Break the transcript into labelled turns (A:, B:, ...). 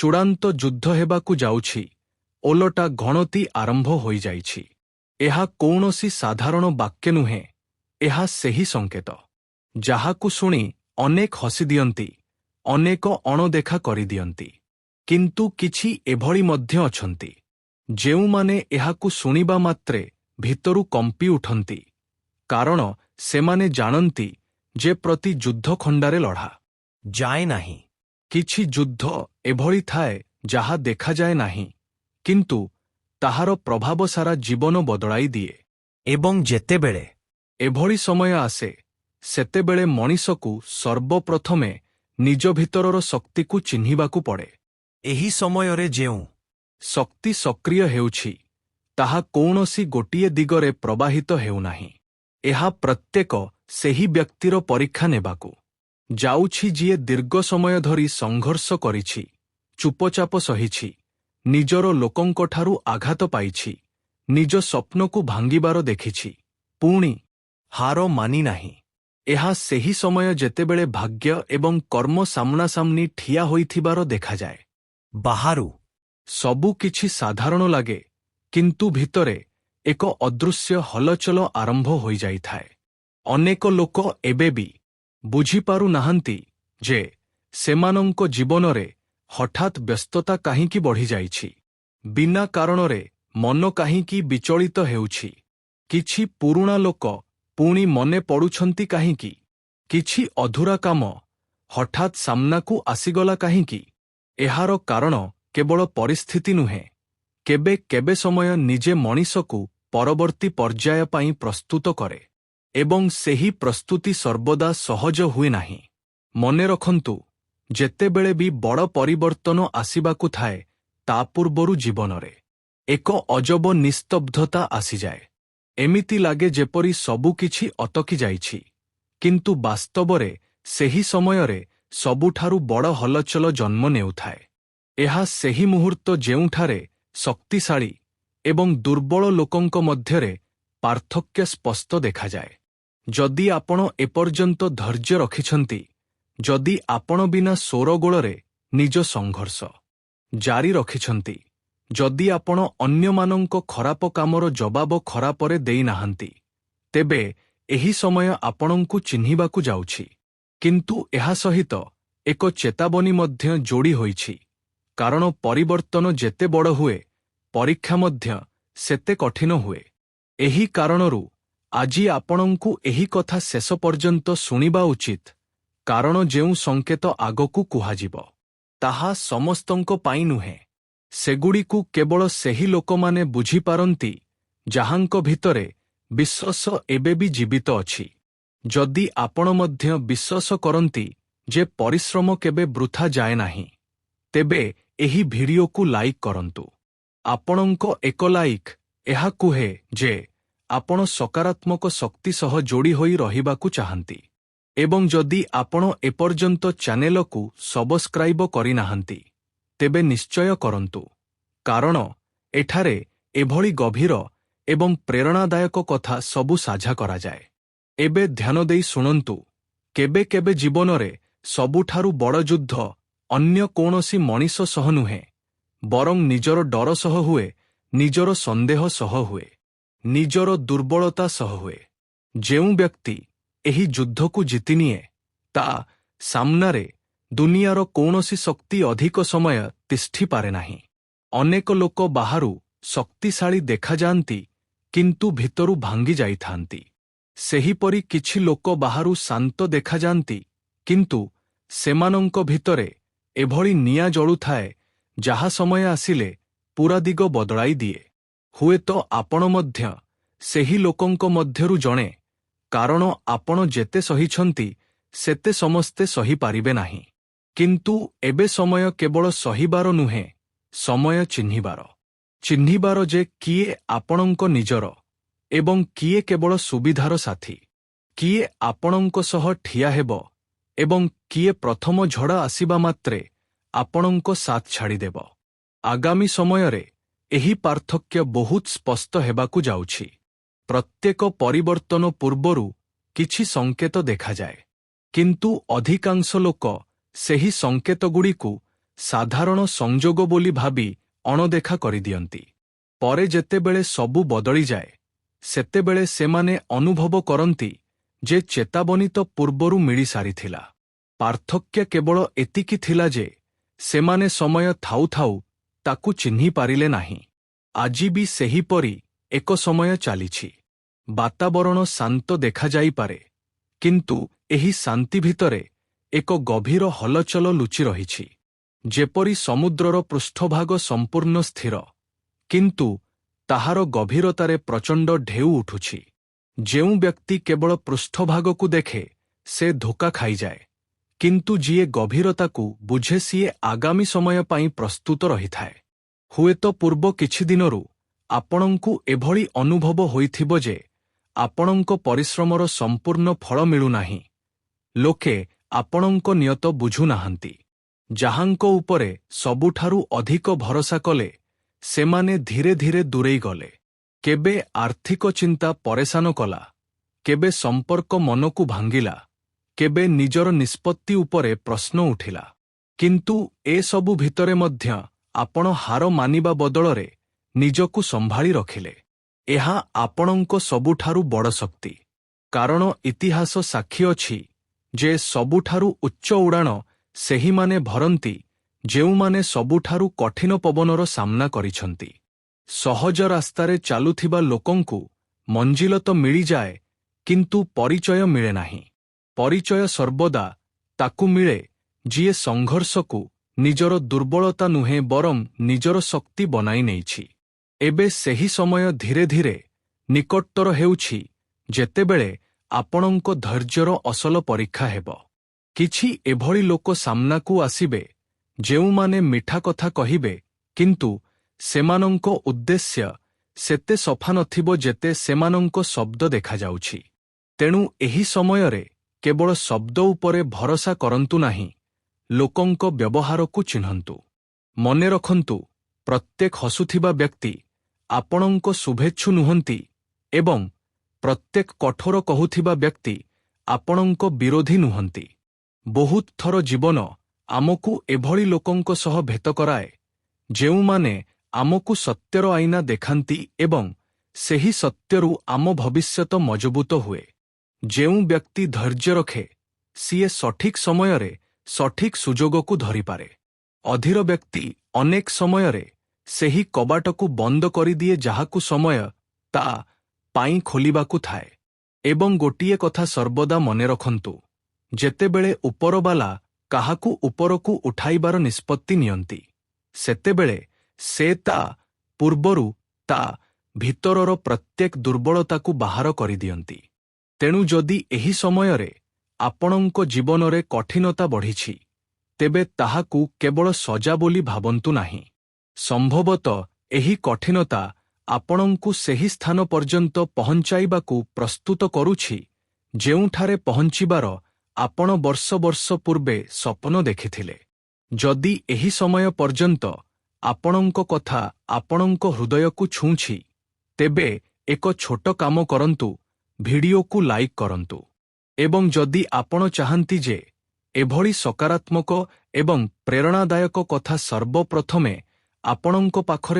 A: ଚୂଡ଼ାନ୍ତ ଯୁଦ୍ଧ ହେବାକୁ ଯାଉଛି, ଓଲଟା ଗଣତି ଆରମ୍ଭ ହୋଇଯାଇଛି। ଏହା କୌଣସି ସାଧାରଣ ବାକ୍ୟ ନୁହେଁ, ଏହା ସେହି ସଙ୍କେତ, ଯାହାକୁ ଶୁଣି ଅନେକ ହସିଦିଅନ୍ତି, ଅନେକ ଅଣଦେଖା କରିଦିଅନ୍ତି। କିନ୍ତୁ କିଛି ଏଭଳି ମଧ୍ୟ ଅଛନ୍ତି, ଯେଉଁମାନେ ଏହାକୁ ଶୁଣିବା ମାତ୍ରେ ଭିତରୁ କମ୍ପି ଉଠନ୍ତି, କାରଣ ସେମାନେ ଜାଣନ୍ତି ଯେ ପ୍ରତି ଯୁଦ୍ଧଖଣ୍ଡାରେ ଲଢ଼ା
B: ଯାଏ ନାହିଁ।
A: କିଛି ଯୁଦ୍ଧ ଏଭଳି ଥାଏ ଯାହା ଦେଖାଯାଏ ନାହିଁ, କିନ୍ତୁ ତାହାର ପ୍ରଭାବ ସାରା ଜୀବନ ବଦଳାଇ ଦିଏ।
B: ଏବଂ ଯେତେବେଳେ
A: ଏଭଳି ସମୟ ଆସେ, ସେତେବେଳେ ମଣିଷକୁ ସର୍ବପ୍ରଥମେ ନିଜ ଭିତରର ଶକ୍ତିକୁ ଚିହ୍ନିବାକୁ ପଡ଼େ।
B: ଏହି ସମୟରେ ଯେଉଁ
A: ଶକ୍ତି ସକ୍ରିୟ ହେଉଛି, ତାହା କୌଣସି ଗୋଟିଏ ଦିଗରେ ପ୍ରବାହିତ ହେଉନାହିଁ। ଏହା ପ୍ରତ୍ୟେକ ସେହି ବ୍ୟକ୍ତିର ପରୀକ୍ଷା ନେବାକୁ ଯାଉଛି ଯିଏ ଦୀର୍ଘ ସମୟ ଧରି ସଂଘର୍ଷ କରିଛି, ଚୁପଚାପ ସହିଛି, ନିଜର ଲୋକଙ୍କଠାରୁ ଆଘାତ ପାଇଛି, ନିଜ ସ୍ୱପ୍ନକୁ ଭାଙ୍ଗିବାର ଦେଖିଛି, ପୁଣି ହାର ମାନି ନାହିଁ। ଏହା ସେହି ସମୟ ଯେତେବେଳେ ଭାଗ୍ୟ ଏବଂ କର୍ମ ସାମ୍ନାସାମ୍ନି ଠିଆ ହୋଇଥିବାର ଦେଖାଯାଏ।
B: ବାହାରୁ
A: ସବୁ କିଛି ସାଧାରଣ ଲାଗେ, କିନ୍ତୁ ଭିତରେ ଏକ ଅଦୃଶ୍ୟ ହଲଚଲ ଆରମ୍ଭ ହୋଇଯାଇଥାଏ। ଅନେକ ଲୋକ ଏବେ ବି ବୁଝିପାରୁ ନାହାନ୍ତି ଯେ ସେମାନଙ୍କ ଜୀବନରେ ହଠାତ୍ ବ୍ୟସ୍ତତା କାହିଁକି ବଢ଼ିଯାଇଛି, ବିନା କାରଣରେ ମନ କାହିଁକି ବିଚଳିତ ହେଉଛି, କିଛି ପୁରୁଣା ଲୋକ ପୁଣି ମନେ ପଡ଼ୁଛନ୍ତି କାହିଁକି, କିଛି ଅଧୁରା କାମ ହଠାତ୍ ସାମ୍ନାକୁ ଆସିଗଲା କାହିଁକି। ଏହାର କାରଣ କେବଳ ପରିସ୍ଥିତି ନୁହେଁ, କେବେ କେବେ ସମୟ ନିଜେ ମଣିଷକୁ ପରବର୍ତ୍ତୀ ପର୍ଯ୍ୟାୟ ପାଇଁ ପ୍ରସ୍ତୁତ କରେ, ଏବଂ ସେହି ପ୍ରସ୍ତୁତି ସର୍ବଦା ସହଜ ହୁଏ ନାହିଁ। ମନେ ରଖନ୍ତୁ, ଯେତେବେଳେ ବି ବଡ଼ ପରିବର୍ତ୍ତନ ଆସିବାକୁ ଥାଏ, ତା ପୂର୍ବରୁ ଜୀବନରେ ଏକ ଅଜବ ନିସ୍ତବ୍ଧତା ଆସିଯାଏ। ଏମିତି ଲାଗେ ଯେପରି ସବୁକିଛି ଅଟକି ଯାଇଛି, କିନ୍ତୁ ବାସ୍ତବରେ ସେହି ସମୟରେ ସବୁଠାରୁ ବଡ଼ ହଲଚଲ ଜନ୍ମ ନେଉଥାଏ। ଏହା ସେହି ମୁହୂର୍ତ୍ତ ଯେଉଁଠାରେ ଶକ୍ତିଶାଳୀ ଏବଂ ଦୁର୍ବଳ ଲୋକଙ୍କ ମଧ୍ୟରେ ପାର୍ଥକ୍ୟ ସ୍ପଷ୍ଟ ଦେଖାଯାଏ। ଯଦି ଆପଣ ଏପର୍ଯ୍ୟନ୍ତ ଧୈର୍ଯ୍ୟ ରଖିଛନ୍ତି, ଯଦି ଆପଣ ବିନା ଶୋରଗୋଳରେ ନିଜ ସଂଘର୍ଷ ଜାରି ରଖିଛନ୍ତି, ଯଦି ଆପଣ ଅନ୍ୟମାନଙ୍କ ଖରାପ କାମର ଜବାବ ଖରାପରେ ଦେଇନାହାନ୍ତି, ତେବେ ଏହି ସମୟ ଆପଣଙ୍କୁ ଚିହ୍ନିବାକୁ ଯାଉଛି। କିନ୍ତୁ ଏହା ସହିତ ଏକ ଚେତାବନୀ ମଧ୍ୟ ଯୋଡ଼ି ହୋଇଛି, କାରଣ ପରିବର୍ତ୍ତନ ଯେତେ ବଡ଼ ହୁଏ, ପରୀକ୍ଷା ମଧ୍ୟ ସେତେ କଠିନ ହୁଏ। ଏହି କାରଣରୁ ଆଜି ଆପଣଙ୍କୁ ଏହି କଥା ଶେଷ ପର୍ଯ୍ୟନ୍ତ ଶୁଣିବା ଉଚିତ, କାରଣ ଯେଉଁ ସଙ୍କେତ ଆଗକୁ କୁହାଯିବ, ତାହା ସମସ୍ତଙ୍କ ପାଇଁ ନୁହେଁ। ସେଗୁଡ଼ିକୁ କେବଳ ସେହି ଲୋକମାନେ ବୁଝିପାରନ୍ତି ଯାହାଙ୍କ ଭିତରେ ବିଶ୍ୱାସ ଏବେ ବି ଜୀବିତ ଅଛି। ଯଦି ଆପଣ ମଧ୍ୟ ବିଶ୍ୱାସ କରନ୍ତି ଯେ ପରିଶ୍ରମ କେବେ ବୃଥା ଯାଏ ନାହିଁ, ତେବେ ଏହି ଭିଡିଓକୁ ଲାଇକ୍ କରନ୍ତୁ। ଆପଣଙ୍କ ଏକ ଲାଇକ୍ ଏହା କୁହେ ଯେ ଆପଣ ସକାରାତ୍ମକ ଶକ୍ତି ସହ ଯୋଡ଼ି ହୋଇ ରହିବାକୁ ଚାହାନ୍ତି। ଏବଂ ଯଦି ଆପଣ ଏପର୍ଯ୍ୟନ୍ତ ଚ୍ୟାନେଲକୁ ସବସ୍କ୍ରାଇବ କରିନାହାନ୍ତି, ତେବେ ନିଶ୍ଚୟ କରନ୍ତୁ, କାରଣ ଏଠାରେ ଏଭଳି ଗଭୀର ଏବଂ ପ୍ରେରଣାଦାୟକ କଥା ସବୁ ସାଝା କରାଯାଏ। ଏବେ ଧ୍ୟାନ ଦେଇ ଶୁଣନ୍ତୁ, କେବେ କେବେ ଜୀବନରେ ସବୁଠାରୁ ବଡ଼ ଯୁଦ୍ଧ ଅନ୍ୟ କୌଣସି ମଣିଷ ସହ ନୁହେଁ, ବରଂ ନିଜର ଡର ସହ ହୁଏ, ନିଜର ସନ୍ଦେହ ସହ ହୁଏ, ନିଜର ଦୁର୍ବଳତା ସହ ହୁଏ। ଯେଉଁ ବ୍ୟକ୍ତି ଏହି ଯୁଦ୍ଧକୁ ଜିତିନିଏ, ତା ସାମ୍ନାରେ ଦୁନିଆର କୌଣସି ଶକ୍ତି ଅଧିକ ସମୟ ତିଷ୍ଠିପାରେ ନାହିଁ। ଅନେକ ଲୋକ ବାହାରୁ ଶକ୍ତିଶାଳୀ ଦେଖାଯାଆନ୍ତି, କିନ୍ତୁ ଭିତରୁ ଭାଙ୍ଗି ଯାଇଥାନ୍ତି। ସେହିପରି କିଛି ଲୋକ ବାହାରୁ ଶାନ୍ତ ଦେଖାଯାଆନ୍ତି, କିନ୍ତୁ ସେମାନଙ୍କ ଭିତରେ ଏଭଳି ନିଆଁ ଜଳୁଥାଏ ଯାହା ସମୟ ଆସିଲେ ପୂରା ଦିଗ ବଦଳାଇ ଦିଏ। ହୁଏତ ଆପଣ ମଧ୍ୟ ସେହି ଲୋକଙ୍କ ମଧ୍ୟରୁ ଜଣେ, କାରଣ ଆପଣ ଯେତେ ସହିଛନ୍ତି ସେତେ ସମସ୍ତେ ସହିପାରିବେ ନାହିଁ। କିନ୍ତୁ ଏବେ ସମୟ କେବଳ ସହିବାର ନୁହେଁ, ସମୟ ଚିହ୍ନିବାର। ଚିହ୍ନିବାର ଯେ କିଏ ଆପଣଙ୍କ ନିଜର ଏବଂ କିଏ କେବଳ ସୁବିଧାର ସାଥୀ, କିଏ ଆପଣଙ୍କ ସହ ଠିଆ ହେବ ଏବଂ କିଏ ପ୍ରଥମ ଝଡ଼ ଆସିବା ମାତ୍ରେ ଆପଣଙ୍କ ସାଥ ଛାଡ଼ିଦେବ। ଆଗାମୀ ସମୟରେ ଏହି ପାର୍ଥକ୍ୟ ବହୁତ ସ୍ପଷ୍ଟ ହେବାକୁ ଯାଉଛି। ପ୍ରତ୍ୟେକ ପରିବର୍ତ୍ତନ ପୂର୍ବରୁ କିଛି ସଙ୍କେତ ଦେଖାଯାଏ, କିନ୍ତୁ ଅଧିକାଂଶ ଲୋକ ସେହି ସଙ୍କେତଗୁଡ଼ିକୁ ସାଧାରଣ ସଂଯୋଗ ବୋଲି ଭାବି ଅଣଦେଖା କରିଦିଅନ୍ତି। ପରେ ଯେତେବେଳେ ସବୁ ବଦଳିଯାଏ, ସେତେବେଳେ ସେମାନେ ଅନୁଭବ କରନ୍ତି ଯେ ଚେତାବନୀ ତ ପୂର୍ବରୁ ମିଳିସାରିଥିଲା। ପାର୍ଥକ୍ୟ କେବଳ ଏତିକି ଥିଲା ଯେ ସେମାନେ ସମୟ ଥାଉ ଥାଉ ତାକୁ ଚିହ୍ନି ପାରିଲେ ନାହିଁ। ଆଜି ବି ସେହିପରି ଏକ ସମୟ ଚାଲିଛି। ବାତାବରଣ ଶାନ୍ତ ଦେଖାଯାଇପାରେ, କିନ୍ତୁ ଏହି ଶାନ୍ତି ଭିତରେ ଏକ ଗଭୀର ହଲଚଲ ଲୁଚି ରହିଛି। ଯେପରି ସମୁଦ୍ରର ପୃଷ୍ଠଭାଗ ସମ୍ପୂର୍ଣ୍ଣ ସ୍ଥିର, କିନ୍ତୁ ତାହାର ଗଭୀରତାରେ ପ୍ରଚଣ୍ଡ ଢେଉ ଉଠୁଛି। ଯେଉଁ ବ୍ୟକ୍ତି କେବଳ ପୃଷ୍ଠଭାଗକୁ ଦେଖେ, ସେ ଧୋକା ଖାଇଯାଏ, କିନ୍ତୁ ଯିଏ ଗଭୀରତାକୁ ବୁଝେ ସିଏ ଆଗାମୀ ସମୟ ପାଇଁ ପ୍ରସ୍ତୁତ ରହିଥାଏ। ହୁଏତ ପୂର୍ବ କିଛି ଦିନରୁ ଆପଣଙ୍କୁ ଏଭଳି ଅନୁଭବ ହୋଇଥିବ ଯେ ଆପଣଙ୍କ ପରିଶ୍ରମର ସମ୍ପୂର୍ଣ୍ଣ ଫଳ ମିଳୁନାହିଁ। ଲୋକେ ଆପଣଙ୍କ ନିୟତ ବୁଝୁନାହାନ୍ତି। ଯାହାଙ୍କ ଉପରେ ସବୁଠାରୁ ଅଧିକ ଭରସା କଲେ, ସେମାନେ ଧୀରେ ଧୀରେ ଦୂରେଇ ଗଲେ। କେବେ ଆର୍ଥିକ ଚିନ୍ତା ପରେଶାନ କଲା, କେବେ ସମ୍ପର୍କ ମନକୁ ଭାଙ୍ଗିଲା, କେବେ ନିଜର ନିଷ୍ପତ୍ତି ଉପରେ ପ୍ରଶ୍ନ ଉଠିଲା। କିନ୍ତୁ ଏସବୁ ଭିତରେ ମଧ୍ୟ ଆପଣ ହାର ମାନିବା ବଦଳରେ ନିଜକୁ ସମ୍ଭାଳି ରଖିଲେ। ଏହା ଆପଣଙ୍କ ସବୁଠାରୁ ବଡ଼ ଶକ୍ତି। କାରଣ ଇତିହାସ ସାକ୍ଷୀ ଅଛି ଯେ ସବୁଠାରୁ ଉଚ୍ଚ ଉଡ଼ାଣ ସେହିମାନେ ଭରନ୍ତି ଯେଉଁମାନେ ସବୁଠାରୁ କଠିନ ପବନର ସାମ୍ନା କରିଛନ୍ତି। ସହଜ ରାସ୍ତାରେ ଚାଲୁଥିବା ଲୋକଙ୍କୁ ମଞ୍ଜିଲ ତ ମିଳିଯାଏ, କିନ୍ତୁ ପରିଚୟ ମିଳେ ନାହିଁ। ପରିଚୟ ସର୍ବଦା ତାକୁ ମିଳେ ଯିଏ ସଂଘର୍ଷକୁ ନିଜର ଦୁର୍ବଳତା ନୁହେଁ ବରଂ ନିଜର ଶକ୍ତି ବନାଇ ନେଇଛି। ଏବେ ସେହି ସମୟ ଧୀରେ ଧୀରେ ନିକଟତର ହେଉଛି ଯେତେବେଳେ ଆପଣଙ୍କ ଧୈର୍ଯ୍ୟର ଅସଲ ପରୀକ୍ଷା ହେବ। କିଛି ଏଭଳି ଲୋକ ସାମ୍ନାକୁ ଆସିବେ ଯେଉଁମାନେ ମିଠା କଥା କହିବେ, କିନ୍ତୁ ସେମାନଙ୍କ ଉଦ୍ଦେଶ୍ୟ ସେତେ ସଫା ନଥିବ ଯେତେ ସେମାନଙ୍କ ଶବ୍ଦ ଦେଖାଯାଉଛି। ତେଣୁ ଏହି ସମୟରେ କେବଳ ଶବ୍ଦ ଉପରେ ଭରସା କରନ୍ତୁ ନାହିଁ, ଲୋକଙ୍କ ବ୍ୟବହାରକୁ ଚିହ୍ନନ୍ତୁ। ମନେ ରଖନ୍ତୁ, ପ୍ରତ୍ୟେକ ହସୁଥିବା ବ୍ୟକ୍ତି ଆପଣଙ୍କ ଶୁଭେଚ୍ଛୁ ନୁହନ୍ତି ଏବଂ ପ୍ରତ୍ୟେକ କଠୋର କହୁଥିବା ବ୍ୟକ୍ତି ଆପଣଙ୍କ ବିରୋଧୀ ନୁହନ୍ତି। ବହୁତ ଥର ଜୀବନ ଆମକୁ ଏଭଳି ଲୋକଙ୍କ ସହ ଭେଟ କରାଏ, ଯେଉଁମାନେ ଆମକୁ ସତ୍ୟର ଆଇନା ଦେଖାନ୍ତି ଏବଂ ସେହି ସତ୍ୟରୁ ଆମ ଭବିଷ୍ୟତ ମଜବୁତ ହୁଏ। ଯେଉଁ ବ୍ୟକ୍ତି ଧୈର୍ଯ୍ୟ ରଖେ, ସିଏ ସଠିକ୍ ସମୟରେ ସଠିକ୍ ସୁଯୋଗକୁ ଧରିପାରେ। ଅଧୀର ବ୍ୟକ୍ତି ଅନେକ ସମୟରେ ସେହି କବାଟକୁ ବନ୍ଦ କରିଦିଏ ଯାହାକୁ ସମୟ ତା ପାଇଁ ଖୋଲିବାକୁ ଥାଏ। ଏବଂ ଗୋଟିଏ କଥା ସର୍ବଦା ମନେ ରଖନ୍ତୁ, ଯେତେବେଳେ ଉପରବାଲା କାହାକୁ ଉପରକୁ ଉଠାଇବାର ନିଷ୍ପତ୍ତି ନିଅନ୍ତି, ସେତେବେଳେ ସେ ତା ପୂର୍ବରୁ ତା ଭିତରର ପ୍ରତ୍ୟେକ ଦୁର୍ବଳତାକୁ ବାହାର କରିଦିଅନ୍ତି। ତେଣୁ ଯଦି ଏହି ସମୟରେ ଆପଣଙ୍କ ଜୀବନରେ କଠିନତା ବଢ଼ିଛି, ତେବେ ତାହାକୁ କେବଳ ସଜା ବୋଲି ଭାବନ୍ତୁ ନାହିଁ। ସମ୍ଭବତଃ ଏହି କଠିନତା ଆପଣଙ୍କୁ ସେହି ସ୍ଥାନ ପର୍ଯ୍ୟନ୍ତ ପହଞ୍ଚାଇବାକୁ ପ୍ରସ୍ତୁତ କରୁଛି ଯେଉଁଠାରେ ପହଞ୍ଚିବାର ଆପଣ ବର୍ଷ ବର୍ଷ ପୂର୍ବେ ସ୍ୱପ୍ନ ଦେଖିଥିଲେ। ଯଦି ଏହି ସମୟ ପର୍ଯ୍ୟନ୍ତ ଆପଣଙ୍କ କଥା ଆପଣଙ୍କ ହୃଦୟକୁ ଛୁଇଁଛି, ତେବେ ଏକ ଛୋଟ କାମ କରନ୍ତୁ, ଭିଡିଓକୁ ଲାଇକ୍ କରନ୍ତୁ। ଏବଂ ଯଦି ଆପଣ ଚାହାନ୍ତି ଯେ ଏଭଳି ସକାରାତ୍ମକ ଏବଂ ପ୍ରେରଣାଦାୟକ କଥା ସର୍ବପ୍ରଥମେ ଆପଣଙ୍କ ପାଖରେ